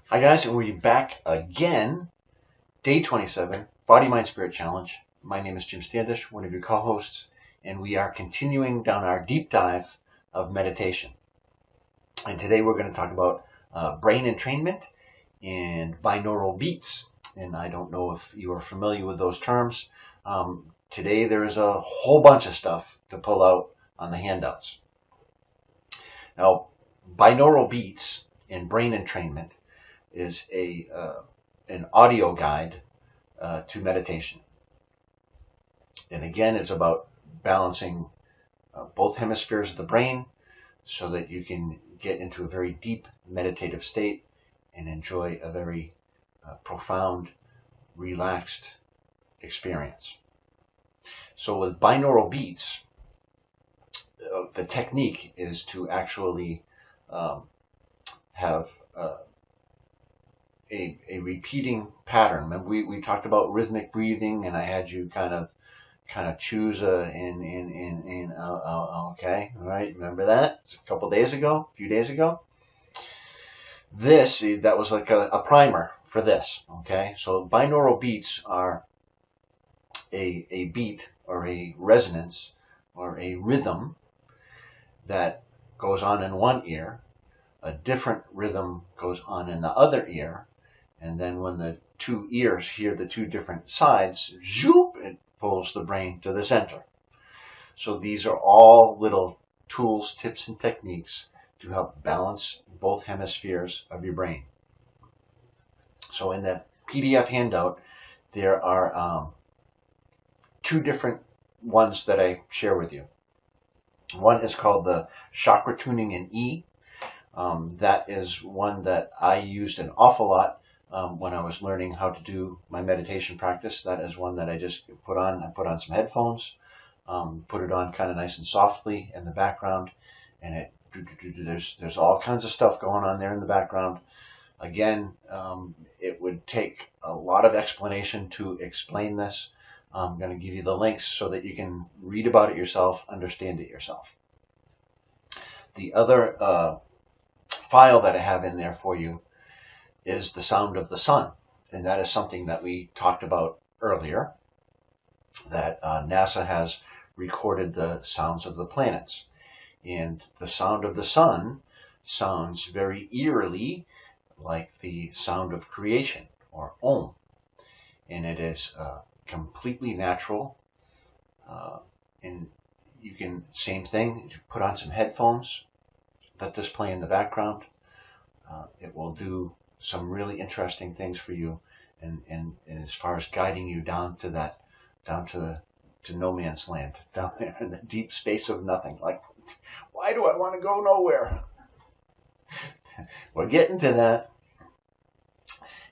Hi guys, and we're back again. Day 27, Body, Mind, Spirit Challenge. My name is Jim Standish, one of your co-hosts, and we are continuing down our deep dive of meditation. And today we're going to talk about brain entrainment and binaural beats. And I don't know if you are familiar with those terms. Today there is a whole bunch of stuff to pull out on the handouts. Now, binaural beats and brain entrainment is an audio guide to meditation. And again, it's about balancing both hemispheres of the brain so that you can get into a very deep meditative state and enjoy a very profound, relaxed experience. So with binaural beats, the technique is to actually have a repeating pattern. Remember, we talked about rhythmic breathing, and I had you kind of choose a in out. Okay, all right. Remember that? It's a few days ago. That was like a primer for this. Okay, so binaural beats are a beat or a resonance or a rhythm that goes on in one ear. A different rhythm goes on in the other ear. And then when the two ears hear the two different sides, zoop, it pulls the brain to the center. So these are all little tools, tips, and techniques to help balance both hemispheres of your brain. So in the PDF handout, there are two different ones that I share with you. One is called the Chakra Tuning in E. That is one that I used an awful lot when I was learning how to do my meditation practice. That is one that I just put on. I put on some headphones, put it on kind of nice and softly in the background, and there's all kinds of stuff going on there in the background. Again, it would take a lot of explanation to explain this. I'm going to give you the links so that you can read about it yourself, understand it yourself. The other file that I have in there for you is the sound of the sun, and that is something that we talked about earlier, that NASA has recorded the sounds of the planets, and the sound of the sun sounds very eerily like the sound of creation, or Om, and it is completely natural, and you can, same thing, put on some headphones, let this play in the background. It will do some really interesting things for you, and as far as guiding you down to no man's land, down there in the deep space of nothing. Like, why do I want to go nowhere? We're getting to that.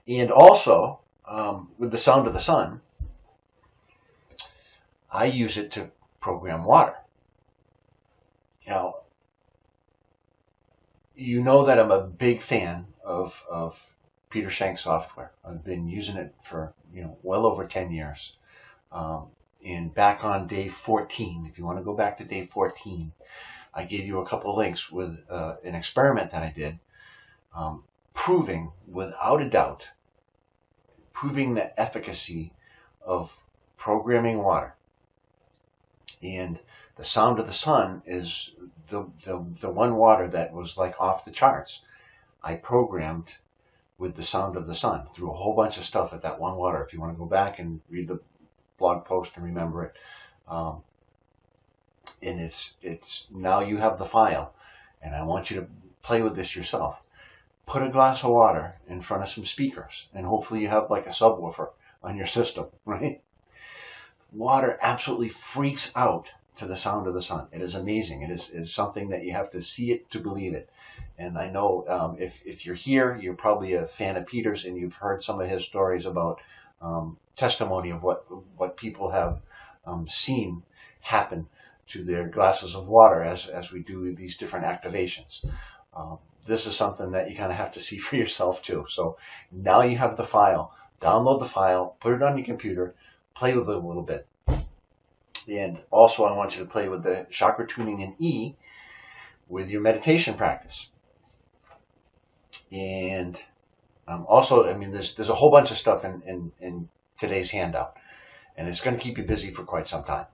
And also, with the sound of the sun, I use it to program water. Now, you know that I'm a big fan of Peter Shank software. I've been using it for well over 10 years. And back on day 14, if you want to go back to day 14, I gave you a couple of links with an experiment that I did, proving without a doubt, proving the efficacy of programming water. And the sound of the sun is the one water that was like off the charts. I programmed with the sound of the sun through a whole bunch of stuff at that one water. If you want to go back and read the blog post and remember it, and it's now you have the file, and I want you to play with this yourself. Put a glass of water in front of some speakers, and hopefully you have like a subwoofer on your system, right? Water absolutely freaks out to the sound of the sun. It is amazing. It is something that you have to see it to believe it. And I know if you're here, you're probably a fan of Peter's, and you've heard some of his stories about testimony of what people have seen happen to their glasses of water as we do these different activations. This is something that you kind of have to see for yourself too. So now you have the file. Download the file, put it on your computer, play with it a little bit. And also I want you to play with the Chakra Tuning in E with your meditation practice. And Also, I mean, there's a whole bunch of stuff in today's handout, and it's going to keep you busy for quite some time.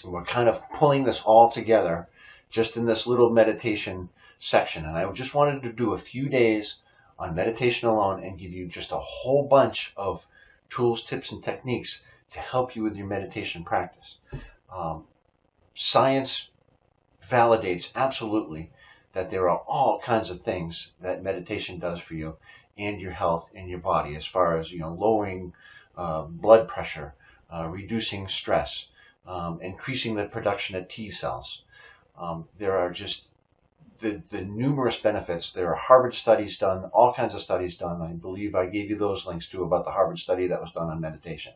And we're kind of pulling this all together just in this little meditation section. And I just wanted to do a few days on meditation alone and give you just a whole bunch of tools, tips, and techniques to help you with your meditation practice. Science validates absolutely that there are all kinds of things that meditation does for you and your health and your body, as far as, lowering blood pressure, reducing stress, increasing the production of T cells. There are just the numerous benefits. There are Harvard studies done, all kinds of studies done. I believe I gave you those links too about the Harvard study that was done on meditation.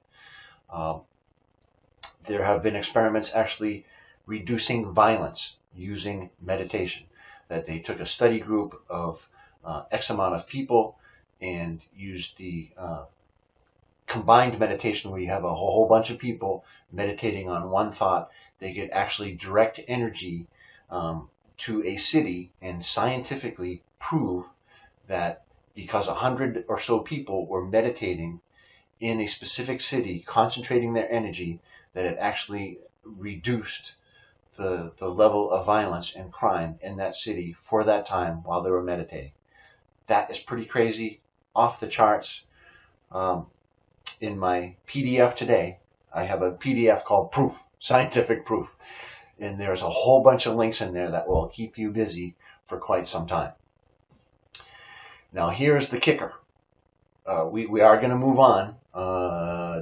There have been experiments actually reducing violence using meditation. That they took a study group of X amount of people and used the combined meditation where you have a whole bunch of people meditating on one thought. They could actually direct energy to a city and scientifically prove that because 100 or so people were meditating in a specific city, concentrating their energy, that it actually reduced the level of violence and crime in that city for that time while they were meditating. That is pretty crazy, off the charts. In my PDF today, I have a PDF called Proof, Scientific Proof. And there's a whole bunch of links in there that will keep you busy for quite some time. Now here's the kicker. We are going to move on.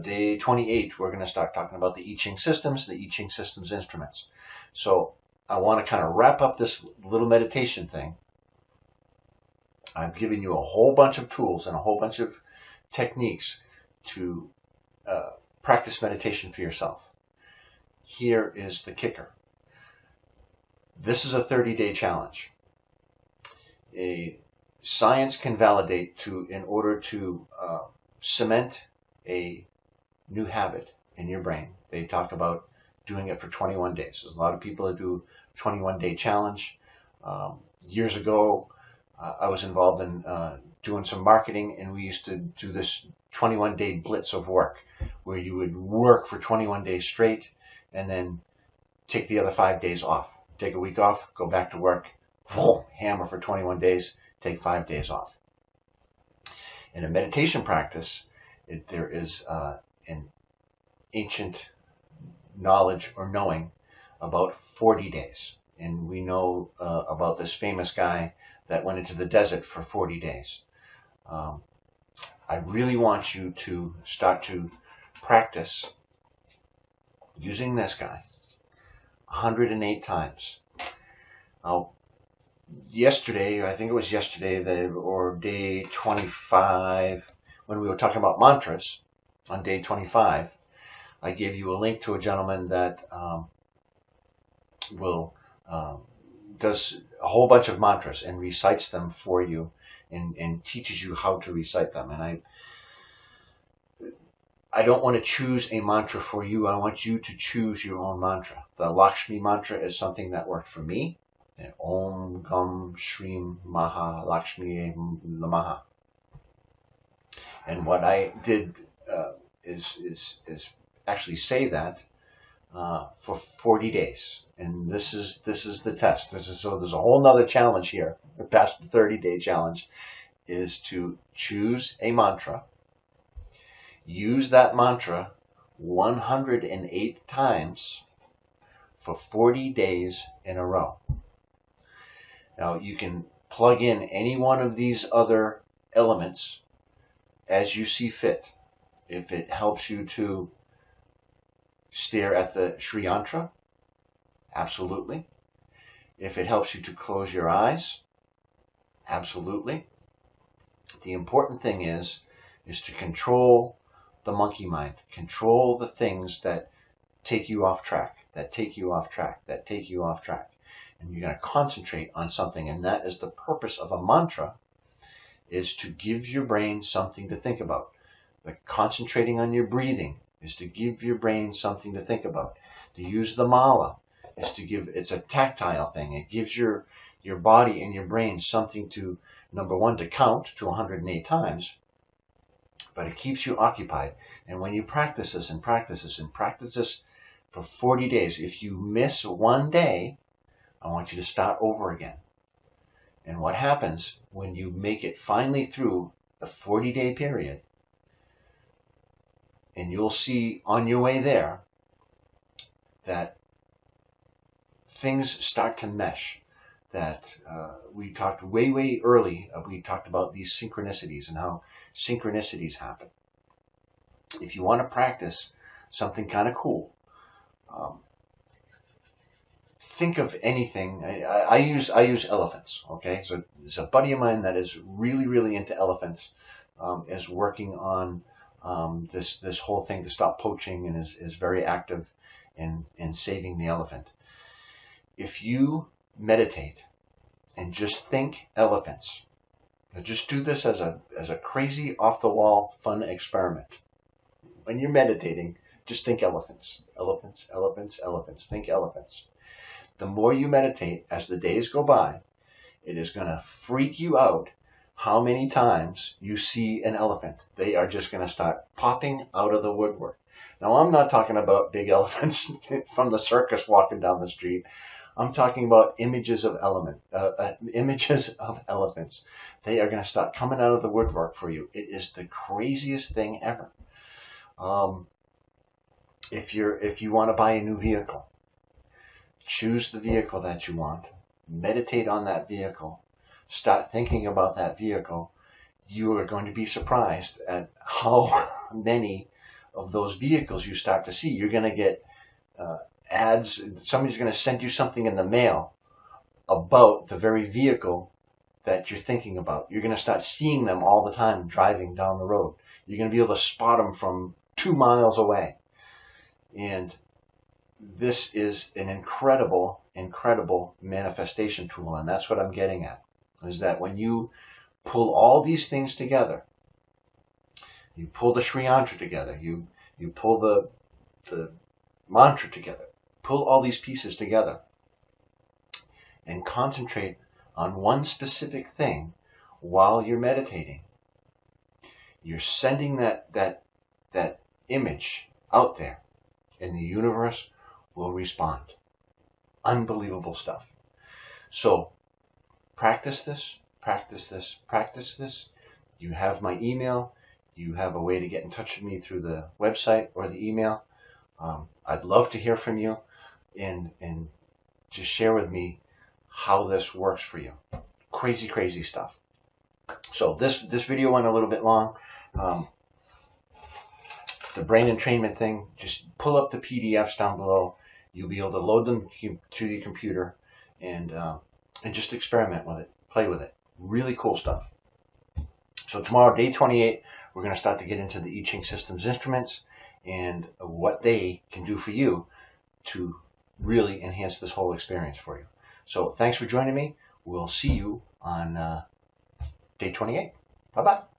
Day 28, we're going to start talking about the I Ching systems, the I Ching systems instruments. So I want to kind of wrap up this little meditation thing. I've given you a whole bunch of tools and a whole bunch of techniques to practice meditation for yourself. Here is the kicker. This is a 30-day challenge. Science can validate in order to cement a new habit in your brain. They talk about doing it for 21 days. There's a lot of people that do 21-day challenge. Years ago, I was involved in doing some marketing, and we used to do this 21-day blitz of work, where you would work for 21 days straight and then take the other 5 days off. Take a week off, go back to work, hammer for 21 days, take 5 days off. In a meditation practice, there is an ancient knowledge or knowing about 40 days. And we know about this famous guy that went into the desert for 40 days. I really want you to start to practice using this guy 108 times. Now, yesterday, I think it was yesterday, or day 25, when we were talking about mantras, on day 25, I gave you a link to a gentleman that does a whole bunch of mantras and recites them for you and teaches you how to recite them. And I don't want to choose a mantra for you. I want you to choose your own mantra. The Lakshmi mantra is something that worked for me. Om Gam Shrim Maha Lakshmi Namaha. And what I did is actually say that for 40 days. And this is the test. So there's a whole nother challenge here. Past the 30-day challenge is to choose a mantra. Use that mantra 108 times for 40 days in a row. Now, you can plug in any one of these other elements as you see fit. If it helps you to stare at the Sri Yantra, absolutely. If it helps you to close your eyes, absolutely. The important thing is to control the monkey mind. Control the things that take you off track, that take you off track, that take you off track. And you're going to concentrate on something, and that is the purpose of a mantra, is to give your brain something to think about. Like concentrating on your breathing is to give your brain something to think about. To use the mala is to give, it's a tactile thing. It gives your body and your brain something to number one, to count to 108 times, but it keeps you occupied. And when you practice this and practice this and practice this for 40 days, if you miss one day, I want you to start over again. And what happens when you make it finally through the 40-day period, and you'll see on your way there that things start to mesh, that we talked way early, we talked about these synchronicities and how synchronicities happen. If you want to practice something kind of cool, think of anything. I use elephants. Okay, so there's a buddy of mine that is really into elephants, is working on this whole thing to stop poaching, and is very active in saving the elephant. If you meditate and just think elephants, just do this as a crazy off the wall fun experiment. When you're meditating, just think elephants, elephants, elephants, elephants. Think elephants. The more you meditate as the days go by, it is going to freak you out how many times you see an elephant. They are just going to start popping out of the woodwork. Now, I'm not talking about big elephants from the circus walking down the street. I'm talking about images of images of elephants. They are going to start coming out of the woodwork for you. It is the craziest thing ever. If you want to buy a new vehicle, choose the vehicle that you want. Meditate on that vehicle. Start thinking about that vehicle. You are going to be surprised at how many of those vehicles you start to see. You're going to get ads. Somebody's going to send you something in the mail about the very vehicle that you're thinking about. You're going to start seeing them all the time driving down the road. You're going to be able to spot them from 2 miles away. And this is an incredible manifestation tool. And that's what I'm getting at, is that when you pull all these things together, you pull the Sri Yantra together, you pull the mantra together, pull all these pieces together and concentrate on one specific thing while you're meditating, you're sending that image out there, and the universe will respond. Unbelievable stuff. So practice this, practice this, practice this. You have my email. You have a way to get in touch with me through the website or the email. I'd love to hear from you and just share with me how this works for you. Crazy stuff. So this video went a little bit long. The brain entrainment thing, just pull up the PDFs down below. You'll be able to load them to the computer and just experiment with it, play with it. Really cool stuff. So tomorrow, day 28, we're going to start to get into the I Ching Systems instruments and what they can do for you to really enhance this whole experience for you. So thanks for joining me. We'll see you on day 28. Bye-bye.